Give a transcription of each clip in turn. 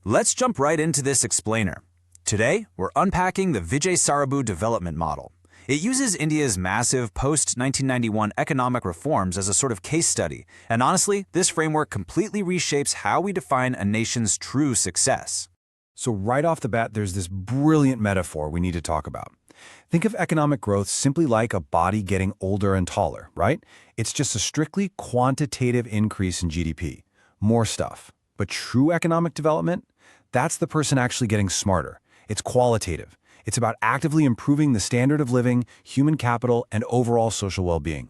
Let's jump right into this explainer. Today, we're unpacking the Vijay Sarabu Development Model. It uses India's massive post-1991 economic reforms as a sort of case study, and honestly, this framework completely reshapes how we define a nation's true success. So right off the bat, there's this brilliant metaphor we need to talk about. Think of economic growth simply like a body getting older and taller, right? It's just a strictly quantitative increase in GDP. More stuff. But true economic development? That's the person actually getting smarter. It's qualitative. It's about actively improving the standard of living, human capital, and overall social well-being.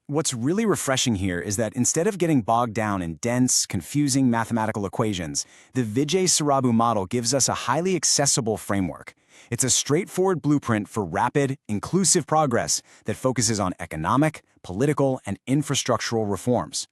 What's really refreshing here is that instead of getting bogged down in dense, confusing mathematical equations, the Vijay Sarabu model gives us a highly accessible framework. It's a straightforward blueprint for rapid, inclusive progress that focuses on economic, political, and infrastructural reforms.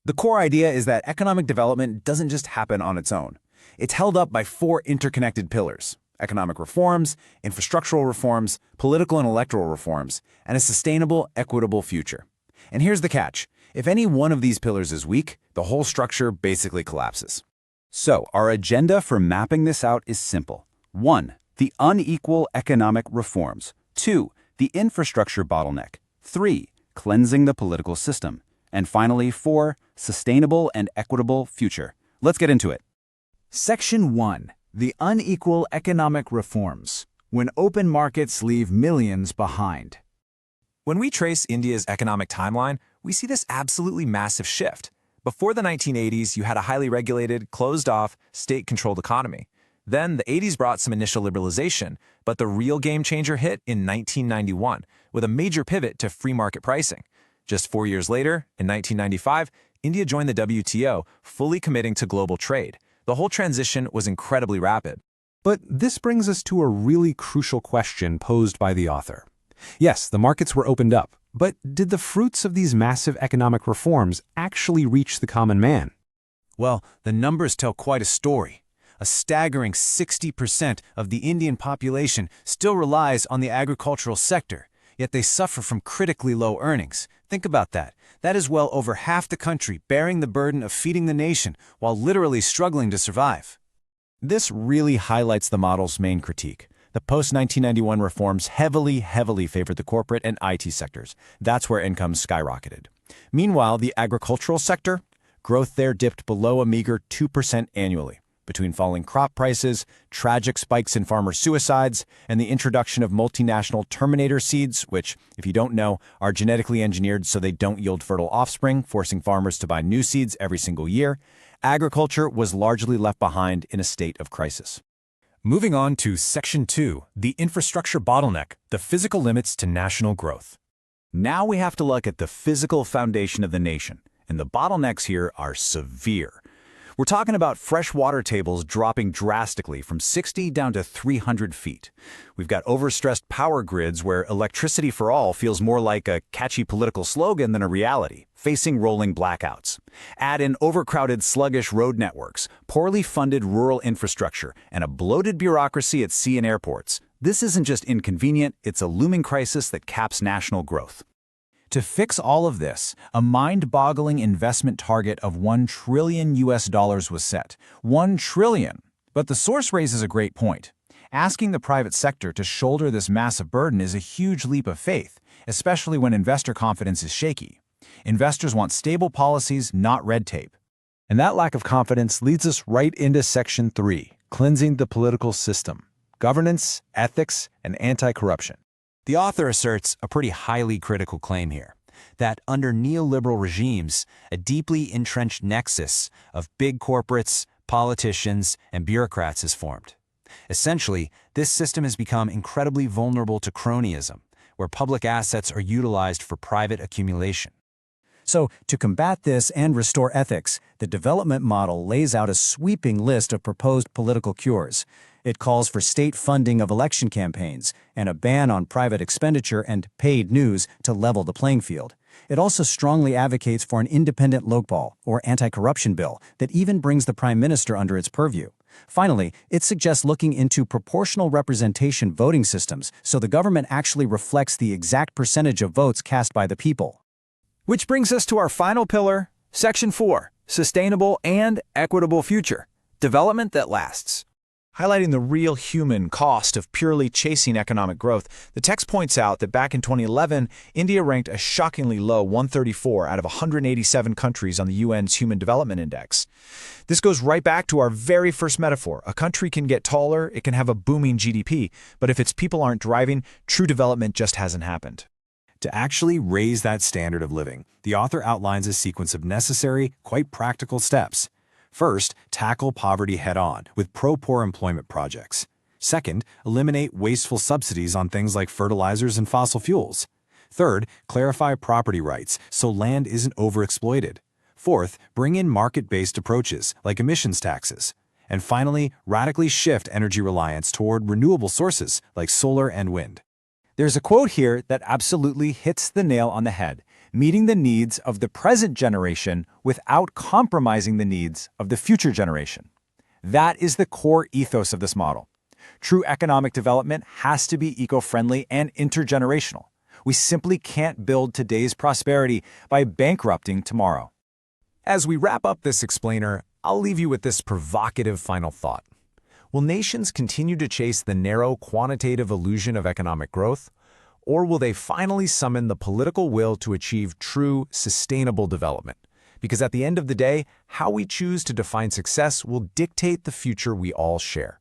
The core idea is that economic development doesn't just happen on its own. It's held up by four interconnected pillars: economic reforms, infrastructural reforms, political and electoral reforms, and a sustainable, equitable future. And here's the catch. If any one of these pillars is weak, the whole structure basically collapses. So, our agenda for mapping this out is simple. 1. The unequal economic reforms. 2. The infrastructure bottleneck. 3. Cleansing the political system. And finally, 4. Sustainable and equitable future. Let's get into it. Section 1. The unequal economic reforms. When open markets leave millions behind. When we trace India's economic timeline, we see this absolutely massive shift. Before the 1980s, you had a highly regulated, closed-off, state-controlled economy. Then the 80s brought some initial liberalization, but the real game-changer hit in 1991, with a major pivot to free market pricing. Just 4 years later, in 1995, India joined the WTO, fully committing to global trade. The whole transition was incredibly rapid. But this brings us to a really crucial question posed by the author. Yes, the markets were opened up, but did the fruits of these massive economic reforms actually reach the common man? Well, the numbers tell quite a story. A staggering 60% of the Indian population still relies on the agricultural sector, yet they suffer from critically low earnings. Think about that. That is well over half the country bearing the burden of feeding the nation while literally struggling to survive. This really highlights the model's main critique. The post-1991 reforms heavily favored the corporate and IT sectors. That's where incomes skyrocketed. Meanwhile, the agricultural sector, growth there dipped below a meager 2% annually, between falling crop prices, tragic spikes in farmer suicides, and the introduction of multinational terminator seeds, which, if you don't know, are genetically engineered so they don't yield fertile offspring, forcing farmers to buy new seeds every single year. Agriculture was largely left behind in a state of crisis. Moving on to Section 2, the infrastructure bottleneck, the physical limits to national growth. Now we have to look at the physical foundation of the nation, and the bottlenecks here are severe. We're talking about fresh water tables dropping drastically from 60 down to 300 feet. We've got overstressed power grids where electricity for all feels more like a catchy political slogan than a reality, facing rolling blackouts. Add in overcrowded, sluggish road networks, poorly funded rural infrastructure, and a bloated bureaucracy at sea and airports. This isn't just inconvenient, it's a looming crisis that caps national growth. To fix all of this, a mind-boggling investment target of $1 trillion was set. $1 trillion! But the source raises a great point. Asking the private sector to shoulder this massive burden is a huge leap of faith, especially when investor confidence is shaky. Investors want stable policies, not red tape. And that lack of confidence leads us right into Section 3, cleansing the political system, governance, ethics, and anti-corruption. The author asserts a pretty highly critical claim here, that under neoliberal regimes, a deeply entrenched nexus of big corporates, politicians, and bureaucrats is formed. Essentially, this system has become incredibly vulnerable to cronyism, where public assets are utilized for private accumulation. So, to combat this and restore ethics, the development model lays out a sweeping list of proposed political cures. It calls for state funding of election campaigns and a ban on private expenditure and paid news to level the playing field. It also strongly advocates for an independent Lokpal, or anti-corruption bill, that even brings the Prime Minister under its purview. Finally, it suggests looking into proportional representation voting systems so the government actually reflects the exact percentage of votes cast by the people. Which brings us to our final pillar, Section 4, Sustainable and Equitable Future. Development that lasts. Highlighting the real human cost of purely chasing economic growth, the text points out that back in 2011, India ranked a shockingly low 134 out of 187 countries on the UN's Human Development Index. This goes right back to our very first metaphor. A country can get taller, it can have a booming GDP, but if its people aren't driving, true development just hasn't happened. To actually raise that standard of living, the author outlines a sequence of necessary, quite practical steps. First, tackle poverty head-on with pro-poor employment projects. Second, eliminate wasteful subsidies on things like fertilizers and fossil fuels. Third, clarify property rights so land isn't overexploited. Fourth, bring in market-based approaches like emissions taxes. And finally, radically shift energy reliance toward renewable sources like solar and wind. There's a quote here that absolutely hits the nail on the head: meeting the needs of the present generation without compromising the needs of the future generation. That is the core ethos of this model. True economic development has to be eco-friendly and intergenerational. We simply can't build today's prosperity by bankrupting tomorrow. As we wrap up this explainer, I'll leave you with this provocative final thought. Will nations continue to chase the narrow quantitative illusion of economic growth? Or will they finally summon the political will to achieve true, sustainable development? Because at the end of the day, how we choose to define success will dictate the future we all share.